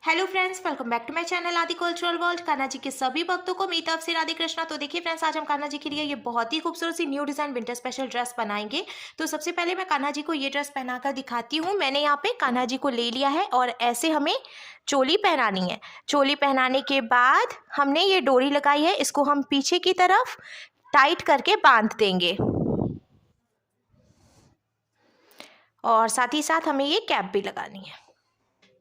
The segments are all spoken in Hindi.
Hello friends, welcome back to my channel Aadi cultural world. Kanha ji के सभी भक्तों को मेरी तरफ से राधे कृष्णा। तो देखिए फ्रेंड्स, आज हम कान्हा जी के लिए ये बहुत ही खूबसूरत सी new design winter special dress बनाएंगे। तो सबसे पहले मैं कान्हा जी को ये ड्रेस पहनाकर दिखाती हूँ। मैंने यहाँ पे कान्हा जी को ले लिया है और ऐसे हमें चोली पहनानी है। चोली पहनाने के बाद हमने ये डोरी लगाई है, इसको हम पीछे की तरफ टाइट करके बांध देंगे और साथ ही साथ हमें ये कैप भी लगानी है।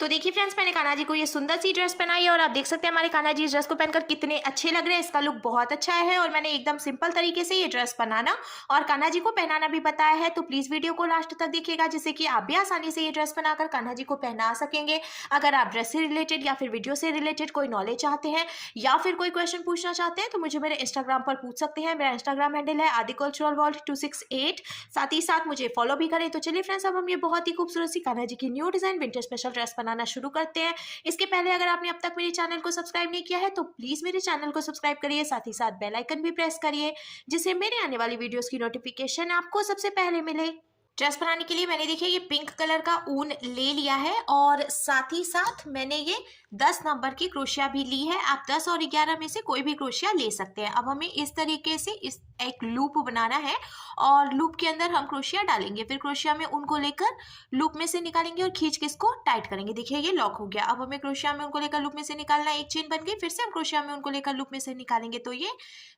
तो देखिए फ्रेंड्स, मैंने कान्हा जी को ये सुंदर सी ड्रेस पहनाई है और आप देख सकते हैं हमारे कान्हा जी इस ड्रेस को पहनकर कितने अच्छे लग रहे हैं। इसका लुक बहुत अच्छा है और मैंने एकदम सिंपल तरीके से ये ड्रेस बनाना और कान्हा जी को पहनाना भी बताया है। तो प्लीज वीडियो को लास्ट तक देखिएगा, जिससे कि आप भी आसानी से ये ड्रेस बनाकर कान्हा जी को पहना सकेंगे। अगर आप ड्रेस से रिलेटेड या फिर वीडियो से रिलेटेड कोई नॉलेज चाहते हैं या फिर कोई क्वेश्चन पूछना चाहते हैं तो मुझे मेरे इंस्टाग्राम पर पूछ सकते हैं। मेरा इंस्टाग्राम हैंडल है आदि कल्चरल वर्ल्ड 268। साथ ही साथ मुझे फॉलो भी करें। तो चलिए फ्रेंड्स, अब हम ये बहुत ही खूबसूरत सी कान्हा जी की new design winter special dress बनाना शुरू करते हैं। इसके पहले अगर आपने अब तक मेरे चैनल को सब्सक्राइब नहीं किया है तो प्लीज मेरे चैनल को सब्सक्राइब करिए, साथ ही साथ बेल आइकन भी प्रेस करिए, जिससे मेरे आने वाली वीडियोस की नोटिफिकेशन आपको सबसे पहले मिले। ड्रेस बनाने के लिए मैंने देखिए ये पिंक कलर का ऊन ले लिया है और साथ ही साथ मैंने ये 10 नंबर की क्रोशिया भी ली है। आप 10 और 11 में से कोई भी क्रोशिया ले सकते हैं। अब हमें इस तरीके से इस एक लूप बनाना है और लूप के अंदर हम क्रोशिया डालेंगे, फिर क्रोशिया में उनको लेकर लूप में से निकालेंगे और खींच के इसको टाइट करेंगे। देखिए ये लॉक हो गया। अब हमें क्रोशिया में उनको लेकर लूप में से निकालना है, एक चेन बन गई। फिर से हम क्रोशिया में उनको लेकर लूप में से निकालेंगे तो ये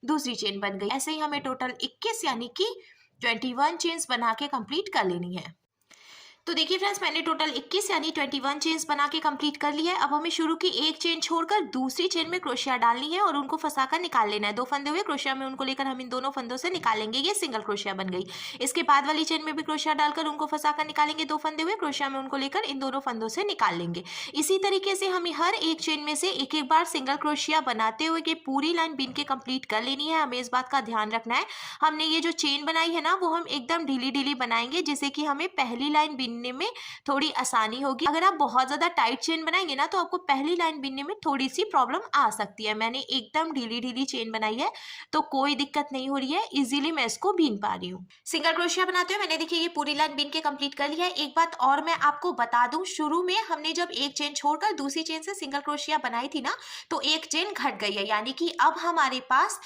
दूसरी चेन बन गई। ऐसे ही हमें टोटल 21 यानी कि 21 चेन्स बना के कंप्लीट कर लेनी है। तो देखिए फ्रेंड्स, मैंने टोटल 21 यानी 21 चेन्स बना के कंप्लीट कर लिया है। अब हमें शुरू की एक चेन छोड़कर दूसरी चेन में क्रोशिया डालनी है और उनको फंसाकर निकाल लेना है। 2 फंदे हुए क्रोशिया में, उनको लेकर हम इन दोनों फंदों से निकालेंगे। ये सिंगल क्रोशिया बन गई। इसके बाद वाली चेन में भी क्रोशिया डालकर उनको फंसाकर निकालेंगे। 2 फंदे हुए क्रोशिया में, उनको लेकर इन दोनों फंदों से निकाल लेंगे। इसी तरीके से हमें हर एक चेन में से एक एक बार सिंगल क्रोशिया बनाते हुए ये पूरी लाइन बीन के कंप्लीट कर लेनी है। हमें इस बात का ध्यान रखना है, हमने ये जो चेन बनाई है ना वो हम एकदम ढीली ढीली बनाएंगे, जिससे कि हमें पहली लाइन बीनने में थोड़ी आसानी होगी। अगर आप बहुत ज्यादा टाइट चेन बनाएंगे ना तो आपको पहली लाइन बीनने में थोड़ी सी प्रॉब्लम आ सकती है। मैंने एकदम ढीली ढीली चेन बनाई है तो कोई दिक्कत नहीं हो रही है, इजीली मैं इसको बीन पा रही हूँ। सिंगल क्रोशिया बनाते हुए मैंने देखिए ये पूरी लाइन बीन के कंप्लीट कर लिया है। एक बात और मैं आपको बता दूं, शुरू में हमने जब एक चेन छोड़कर दूसरी चेन से सिंगल क्रोशिया बनाई थी ना तो एक चेन घट गई है, यानी कि अब हमारे पास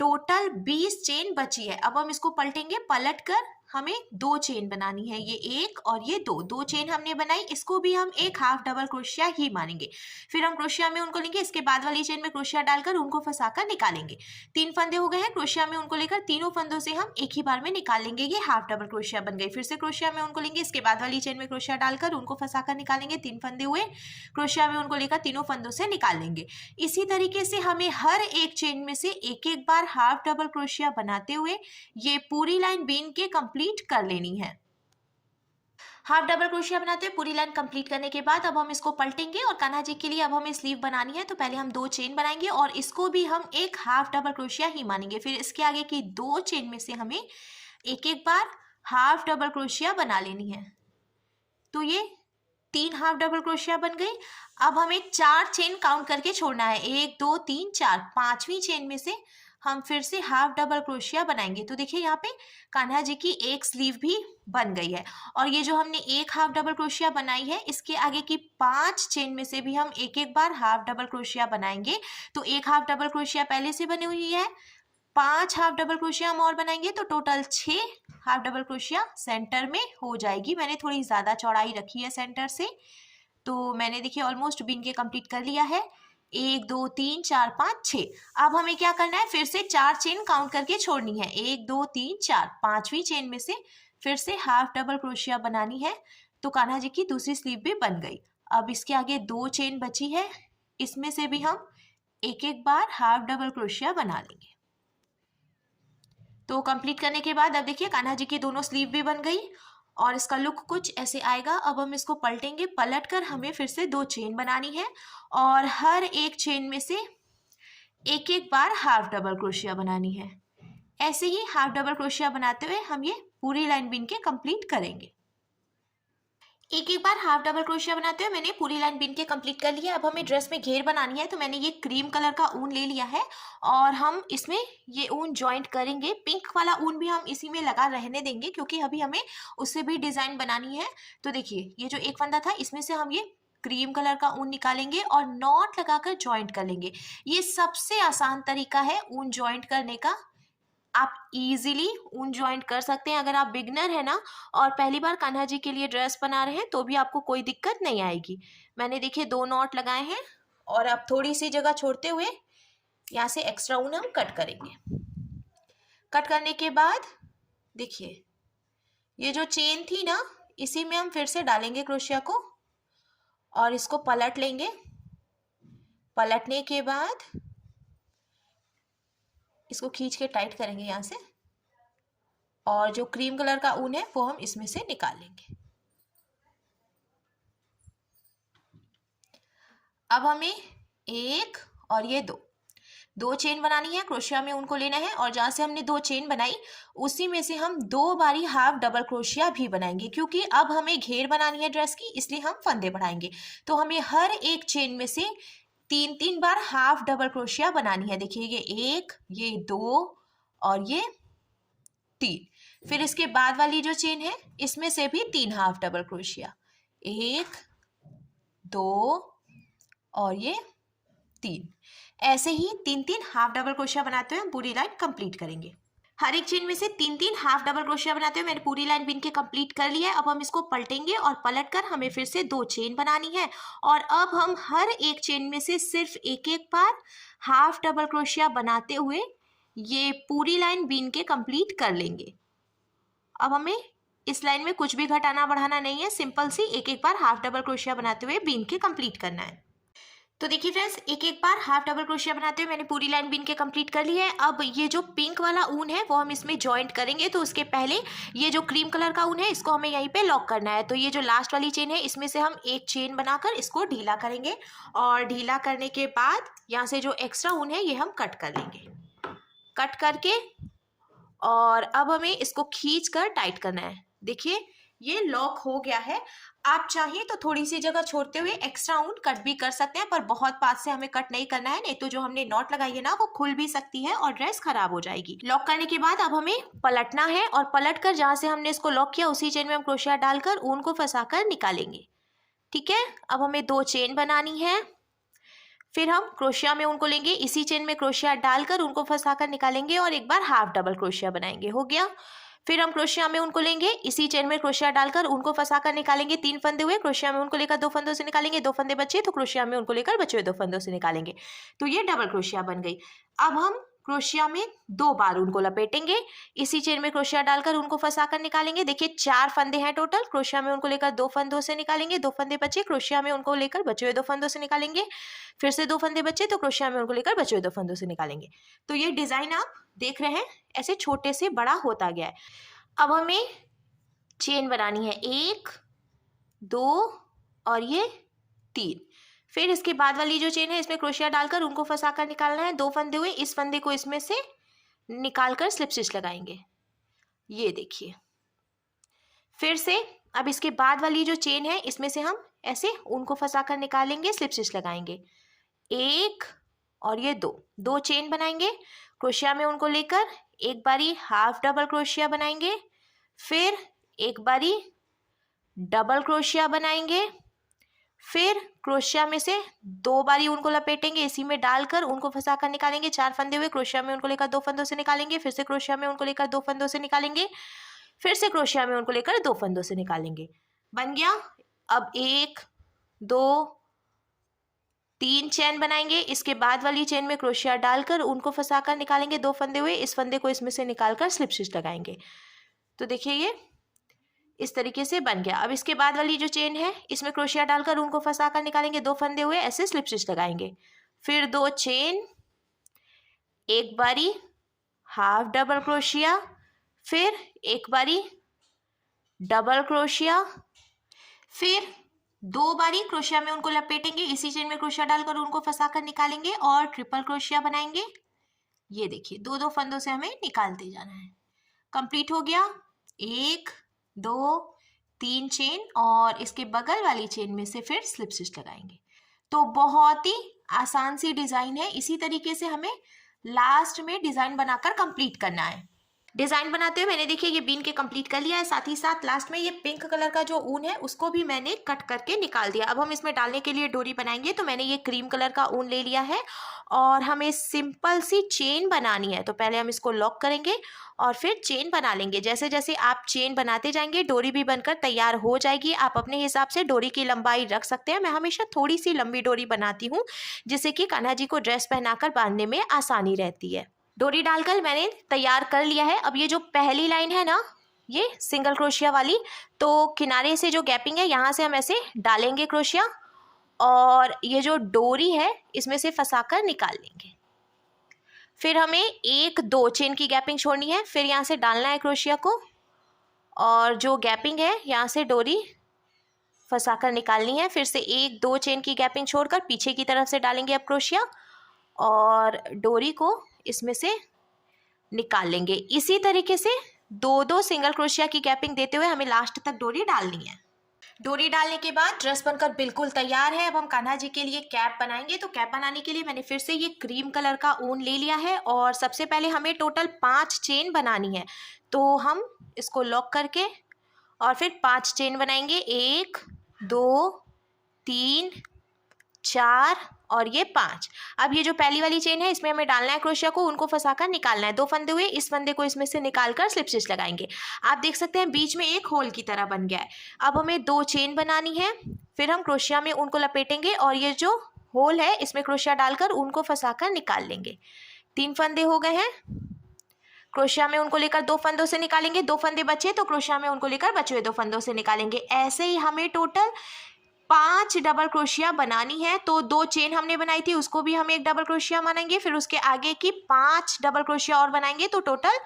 टोटल 20 चेन बची है। अब हम इसको पलटेंगे, पलट कर हमें 2 चेन बनानी है, ये एक और ये दो चेन हमने बनाई, इसको भी हम एक हाफ डबल क्रोशिया ही मानेंगे। फिर हम क्रोशिया में उनको लेंगे, इसके बाद वाली चेन में क्रोशिया डालकर उनको फंसाकर निकालेंगे। 3 फंदे हो गए हैं, क्रोशिया में उनको लेकर तीनों फंदों से हम एक ही बार में निकाल लेंगे, ये हाफ डबल क्रोशिया बन गई। फिर से क्रोशिया में उनको लेंगे, इसके बाद वाली चेन में क्रोशिया डालकर उनको फंसाकर निकालेंगे। 3 फंदे हुए, क्रोशिया में उनको लेकर तीनों फंदों से निकाल लेंगे। इसी तरीके से हमें हर एक चेन में से एक एक बार हाफ डबल क्रोशिया बनाते हुए ये पूरी लाइन बीन के कंप्लीट कर लेनी है। हाफ डबल क्रोशिया बनाते हुए पूरी लाइन कंप्लीट करने के बाद अब हम इसको पलटेंगे और कान्हा जी के लिए अब हमें स्लीव बनानी है। तो पहले हम 2 चेन बनाएंगे और इसको भी हम एक हाफ डबल क्रोशिया ही मानेंगे। फिर इसके आगे की 2 चेन में से हमें एक एक बार हाफ डबल क्रोशिया बना लेनी है। तो ये 3 हाफ डबल क्रोशिया बन गई। अब हमें 4 चेन काउंट करके छोड़ना है, 1 2 3 4। 5वीं चेन में से हम फिर से हाफ डबल क्रोशिया बनाएंगे। तो देखिए यहाँ पे कान्हा जी की एक स्लीव भी बन गई है और ये जो हमने एक हाफ डबल क्रोशिया बनाई है इसके आगे की 5 चेन में से भी हम एक एक बार हाफ डबल क्रोशिया बनाएंगे। तो एक हाफ डबल क्रोशिया पहले से बनी हुई है, 5 हाफ डबल क्रोशिया हम और बनाएंगे तो total 6 half double crochet centre में हो जाएगी। मैंने थोड़ी ज्यादा चौड़ाई रखी है सेंटर से। तो मैंने देखिए ऑलमोस्ट बीन के कंप्लीट कर लिया है, 1 2 3 4 5 6। अब हमें क्या करना है, फिर से 4 चेन काउंट करके छोड़नी है, 1 2 3 4। 5वीं चेन में से फिर से हाफ डबल क्रोशिया बनानी है। तो कान्हा जी की दूसरी स्लीव भी बन गई। अब इसके आगे 2 चेन बची है, इसमें से भी हम एक एक बार हाफ डबल क्रोशिया बना लेंगे। तो कंप्लीट करने के बाद अब देखिए कान्हा जी की दोनों स्लीव भी बन गई और इसका लुक कुछ ऐसे आएगा। अब हम इसको पलटेंगे, पलट कर हमें फिर से 2 चेन बनानी है और हर एक चेन में से एक एक बार हाफ डबल क्रोशिया बनानी है। ऐसे ही हाफ डबल क्रोशिया बनाते हुए हम ये पूरी लाइन बीन के कंप्लीट करेंगे। एक एक बार हाफ डबल क्रोशिया बनाते हुए मैंने पूरी लाइन बीन के कंप्लीट कर लिया। अब हमें ड्रेस में घेर बनानी है तो मैंने ये क्रीम कलर का ऊन ले लिया है और हम इसमें ये ऊन जॉइंट करेंगे। पिंक वाला ऊन भी हम इसी में लगा रहने देंगे क्योंकि अभी हमें उससे भी डिजाइन बनानी है। तो देखिए ये जो एक फंदा था इसमें से हम ये क्रीम कलर का ऊन निकालेंगे और नॉट लगाकर जॉइंट कर लेंगे। ये सबसे आसान तरीका है ऊन जॉइंट करने का। आप इजीली ऊन जॉइंट कर सकते हैं। अगर आप बिगनर है ना और पहली बार कान्हा जी के लिए ड्रेस बना रहे हैं तो भी आपको कोई दिक्कत नहीं आएगी। मैंने देखिए 2 नॉट लगाए हैं और अब थोड़ी सी जगह छोड़ते हुए यहाँ से एक्स्ट्रा ऊन हम कट करेंगे। कट करने के बाद देखिए ये जो चेन थी ना, इसी में हम फिर से डालेंगे क्रोशिया को और इसको पलट लेंगे। पलटने के बाद इसको खींच के टाइट करेंगे यहाँ से और जो क्रीम कलर का ऊन है वो हम इसमें से निकाल लेंगे। अब हमें एक और ये दो चेन बनानी है। क्रोशिया में उनको लेना है और जहाँ से हमने 2 चेन बनाई उसी में से हम 2 बारी हाफ डबल क्रोशिया भी बनाएंगे, क्योंकि अब हमें घेर बनानी है ड्रेस की, इसलिए हम फंदे बढ़ाएंगे। तो हमें हर एक चेन में से 3-3 बार हाफ डबल क्रोशिया बनानी है। देखिए ये 1, ये 2 और ये 3। फिर इसके बाद वाली जो चेन है इसमें से भी 3 हाफ डबल क्रोशिया, 1, 2 और ये 3। ऐसे ही 3-3 हाफ डबल क्रोशिया बनाते हुए हम पूरी लाइन कंप्लीट करेंगे। हर एक चेन में से 3-3 हाफ डबल क्रोशिया बनाते हुए मैंने पूरी लाइन बीन के कंप्लीट कर लिया है। अब हम इसको पलटेंगे और पलटकर हमें फिर से 2 चेन बनानी है और अब हम हर एक चेन में से सिर्फ एक बार हाफ डबल क्रोशिया बनाते हुए ये पूरी लाइन बीन के कंप्लीट कर लेंगे। अब हमें इस लाइन में कुछ भी घटाना बढ़ाना नहीं है, सिंपल सी एक बार हाफ डबल क्रोशिया बनाते हुए बीन के कंप्लीट करना है। तो देखिए फ्रेंड्स, एक बार हाफ डबल क्रोशिया बनाते हुए मैंने पूरी लाइन बीन के कंप्लीट कर ली है। अब ये जो पिंक वाला ऊन है वो हम इसमें जॉइंट करेंगे। तो उसके पहले ये जो क्रीम कलर का ऊन है इसको हमें यहीं पे लॉक करना है। तो ये जो लास्ट वाली चेन है इसमें से हम एक चेन बनाकर इसको ढीला करेंगे और ढीला करने के बाद यहाँ से जो एक्स्ट्रा ऊन है ये हम कट कर लेंगे। कट करके और अब हमें इसको खींच कर टाइट करना है। देखिए ये लॉक हो गया है। आप चाहें तो थोड़ी सी जगह छोड़ते हुए एक्स्ट्रा ऊन कट भी कर सकते हैं, पर बहुत पास से हमें कट नहीं करना है, नहीं तो जो हमने नॉट लगाई है ना वो खुल भी सकती है और ड्रेस खराब हो जाएगी। लॉक करने के बाद अब हमें पलटना है और पलटकर जहां से हमने इसको लॉक किया उसी चेन में हम क्रोशिया डालकर ऊन को फंसाकर निकालेंगे। ठीक है, अब हमें 2 चेन बनानी है। फिर हम क्रोशिया में उनको लेंगे, इसी चेन में क्रोशिया डालकर उनको फंसाकर निकालेंगे और एक बार हाफ डबल क्रोशिया बनाएंगे। हो गया। फिर हम क्रोशिया में उनको लेंगे, इसी चेन में क्रोशिया डालकर उनको फंसाकर निकालेंगे। 3 फंदे हुए, क्रोशिया में उनको लेकर 2 फंदों से निकालेंगे। 2 फंदे बचे तो क्रोशिया में उनको लेकर बचे हुए 2 फंदों से निकालेंगे। तो ये डबल क्रोशिया बन गई। अब हम क्रोशिया में 2 बार उनको लपेटेंगे, इसी चेन में क्रोशिया डालकर उनको फंसाकर निकालेंगे। देखिए 4 फंदे हैं टोटल। क्रोशिया में उनको लेकर 2 फंदों से निकालेंगे। 2 फंदे बचे, क्रोशिया में उनको लेकर बचे हुए 2 फंदों से निकालेंगे। फिर से 2 फंदे बचे तो क्रोशिया में उनको लेकर बचे हुए 2 फंदों से निकालेंगे। तो ये डिजाइन आप देख रहे हैं ऐसे छोटे से बड़ा होता गया है। अब हमें चेन बनानी है 1, 2 और ये 3। फिर इसके बाद वाली जो चेन है इसमें क्रोशिया डालकर उनको फंसाकर निकालना है। 2 फंदे हुए, इस फंदे को इसमें से निकालकर स्लिप स्टिच लगाएंगे। ये देखिए। फिर से अब इसके बाद वाली जो चेन है इसमें से हम ऐसे उनको फंसाकर निकालेंगे, स्लिप स्टिच लगाएंगे। 1 और ये 2 चेन बनाएंगे। क्रोशिया में उनको लेकर एक बारी हाफ डबल क्रोशिया बनाएंगे, फिर एक बारी डबल क्रोशिया बनाएंगे, फिर क्रोशिया में से 2 बारी उनको लपेटेंगे, इसी में डालकर उनको फंसाकर निकालेंगे। 4 फंदे हुए, क्रोशिया में उनको लेकर 2 फंदों से निकालेंगे, फिर से क्रोशिया में उनको लेकर 2 फंदों से निकालेंगे, फिर से क्रोशिया में उनको लेकर 2 फंदों से निकालेंगे। बन गया। अब 1, 2, 3 चेन बनाएंगे। इसके बाद वाली चेन में क्रोशिया डालकर उनको फंसाकर निकालेंगे। 2 फंदे हुए, इस फंदे को इसमें से निकालकर स्लिप स्टिच लगाएंगे। तो देखिए ये इस तरीके से बन गया। अब इसके बाद वाली जो चेन है इसमें क्रोशिया डालकर उनको फंसाकर निकालेंगे। 2 फंदे हुए, ऐसे स्लिप स्टिच लगाएंगे। फिर 2 चेन, एक बारी हाफ डबल क्रोशिया, फिर एक बारी डबल क्रोशिया, फिर 2 बारी क्रोशिया में उनको लपेटेंगे, इसी चेन में क्रोशिया डालकर उनको फंसाकर निकालेंगे और ट्रिपल क्रोशिया बनाएंगे। ये देखिए 2-2 फंदों से हमें निकालते जाना है। कंप्लीट हो गया। 1, 2, 3 चेन और इसके बगल वाली चेन में से फिर स्लिप स्टिच लगाएंगे। तो बहुत ही आसान सी डिजाइन है। इसी तरीके से हमें लास्ट में डिजाइन बनाकर कंप्लीट करना है। डिज़ाइन बनाते हुए मैंने देखिए ये बीन के कंप्लीट कर लिया है। साथ ही साथ लास्ट में ये पिंक कलर का जो ऊन है उसको भी मैंने कट करके निकाल दिया। अब हम इसमें डालने के लिए डोरी बनाएंगे, तो मैंने ये क्रीम कलर का ऊन ले लिया है और हमें सिंपल सी चेन बनानी है। तो पहले हम इसको लॉक करेंगे और फिर चेन बना लेंगे। जैसे जैसे आप चेन बनाते जाएंगे डोरी भी बनकर तैयार हो जाएगी। आप अपने हिसाब से डोरी की लंबाई रख सकते हैं। मैं हमेशा थोड़ी सी लंबी डोरी बनाती हूँ जिससे कि कान्हा जी को ड्रेस पहनाकर बांधने में आसानी रहती है। डोरी डालकर मैंने तैयार कर लिया है। अब ये जो पहली लाइन है ना, ये सिंगल क्रोशिया वाली, तो किनारे से जो गैपिंग है यहाँ से हम ऐसे डालेंगे क्रोशिया और ये जो डोरी है इसमें से फंसाकर निकाल लेंगे। फिर हमें 1-2 चेन की गैपिंग छोड़नी है। फिर यहाँ से डालना है क्रोशिया को और जो गैपिंग है यहाँ से डोरी फंसाकर निकालनी है। फिर से 1-2 चेन की गैपिंग छोड़कर पीछे की तरफ से डालेंगे अब क्रोशिया और डोरी को इसमें से निकाल लेंगे। इसी तरीके से 2-2 सिंगल क्रोशिया की गैपिंग देते हुए हमें लास्ट तक डोरी डालनी है। डोरी डालने के बाद ड्रेस बनकर बिल्कुल तैयार है। अब हम कान्हा जी के लिए कैप बनाएंगे। तो कैप बनाने के लिए मैंने फिर से ये क्रीम कलर का ऊन ले लिया है और सबसे पहले हमें टोटल 5 चेन बनानी है। तो हम इसको लॉक करके और फिर 5 चेन बनाएंगे। 1 2 3 4 और ये 5। अब ये जो पहली वाली चेन है इसमें हमें डालना है क्रोशिया को, उनको फंसाकर निकालना है। 2 फंदे हुए, इस फंदे को इसमें से निकालकर स्लिप स्टिच लगाएंगे। आप देख सकते हैं बीच में एक होल की तरह बन गया है। अब हमें 2 चेन बनानी है। फिर हम क्रोशिया में उनको लपेटेंगे और ये जो होल है इसमें क्रोशिया डालकर उनको फंसाकर निकाल लेंगे। 3 फंदे हो गए हैं। क्रोशिया में उनको लेकर 2 फंदों से निकालेंगे। 2 फंदे बचे तो क्रोशिया में उनको लेकर बचे हुए 2 फंदों से निकालेंगे। ऐसे ही हमें टोटल 5 डबल क्रोशिया बनानी है। तो 2 चेन हमने बनाई थी उसको भी हम 1 डबल क्रोशिया मानेंगे। फिर उसके आगे की 5 डबल क्रोशिया और बनाएंगे तो टोटल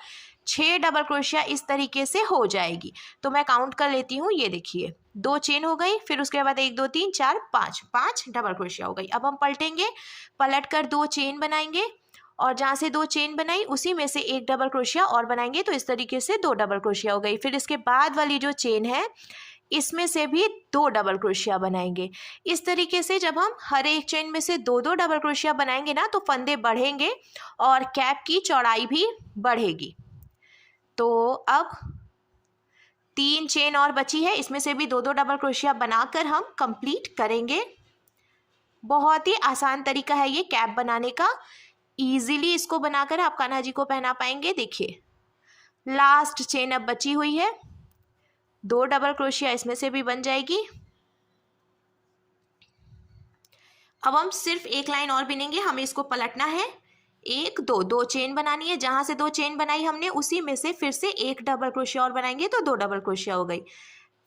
6 डबल क्रोशिया इस तरीके से हो जाएगी। तो मैं काउंट कर लेती हूँ। ये देखिए 2 चेन हो गई, फिर उसके बाद 1 2 3 4 5 डबल क्रोशिया हो गई। अब हम पलटेंगे, पलट कर 2 चेन बनाएंगे और जहाँ से 2 चेन बनाई उसी में से 1 डबल क्रोशिया और बनाएंगे। तो इस तरीके से 2 डबल क्रोशिया हो गई। फिर इसके बाद वाली जो चेन है इसमें से भी 2 डबल क्रोशिया बनाएंगे। इस तरीके से जब हम हर एक चेन में से 2-2 डबल क्रोशिया बनाएंगे ना तो फंदे बढ़ेंगे और कैप की चौड़ाई भी बढ़ेगी। तो अब 3 चेन और बची है, इसमें से भी 2-2 डबल क्रोशिया बनाकर हम कंप्लीट करेंगे। बहुत ही आसान तरीका है ये कैप बनाने का। इजीली इसको बनाकर आप कान्हा जी को पहना पाएंगे। देखिए लास्ट चेन अब बची हुई है, 2 डबल क्रोशिया इसमें से भी बन जाएगी। अब हम सिर्फ 1 लाइन और बिनेंगे, हमें इसको पलटना है। 1 2 चेन बनानी है। जहाँ से 2 चेन बनाई हमने उसी में से फिर से 1 डबल क्रोशिया और बनाएंगे तो 2 डबल क्रोशिया हो गई।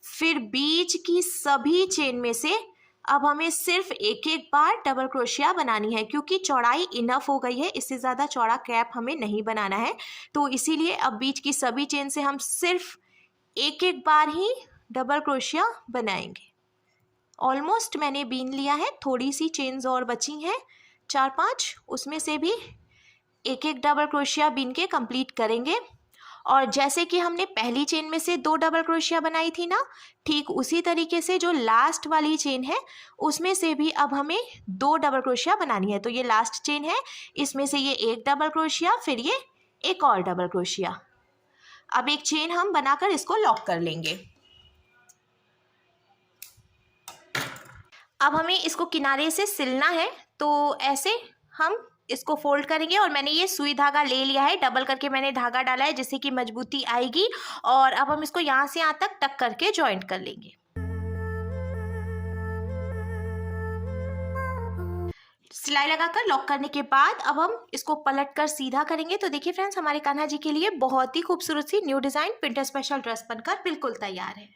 फिर बीच की सभी चेन में से अब हमें सिर्फ 1-1 बार डबल क्रोशिया बनानी है क्योंकि चौड़ाई इनफ हो गई है। इससे ज़्यादा चौड़ा कैप हमें नहीं बनाना है। तो इसीलिए अब बीच की सभी चेन से हम सिर्फ 1-1 बार ही डबल क्रोशिया बनाएंगे। ऑलमोस्ट मैंने बीन लिया है, थोड़ी सी चेन्स और बची हैं 4-5, उसमें से भी 1-1 डबल क्रोशिया बीन के कंप्लीट करेंगे। और जैसे कि हमने पहली चेन में से 2 डबल क्रोशिया बनाई थी ना, ठीक उसी तरीके से जो लास्ट वाली चेन है उसमें से भी अब हमें 2 डबल क्रोशिया बनानी है। तो ये लास्ट चेन है, इसमें से ये 1 डबल क्रोशिया, फिर ये एक और डबल क्रोशिया। अब एक चेन हम बनाकर इसको लॉक कर लेंगे। अब हमें इसको किनारे से सिलना है। तो ऐसे हम इसको फोल्ड करेंगे और मैंने ये सुई धागा ले लिया है, डबल करके मैंने धागा डाला है जिससे कि मजबूती आएगी। और अब हम इसको यहाँ से यहाँ तक टक करके जॉइंट कर लेंगे। सिलाई लगाकर लॉक करने के बाद अब हम इसको पलट कर सीधा करेंगे। तो देखिए फ्रेंड्स, हमारे कान्हा जी के लिए बहुत ही खूबसूरत सी new design printed special dress बनकर बिल्कुल तैयार है।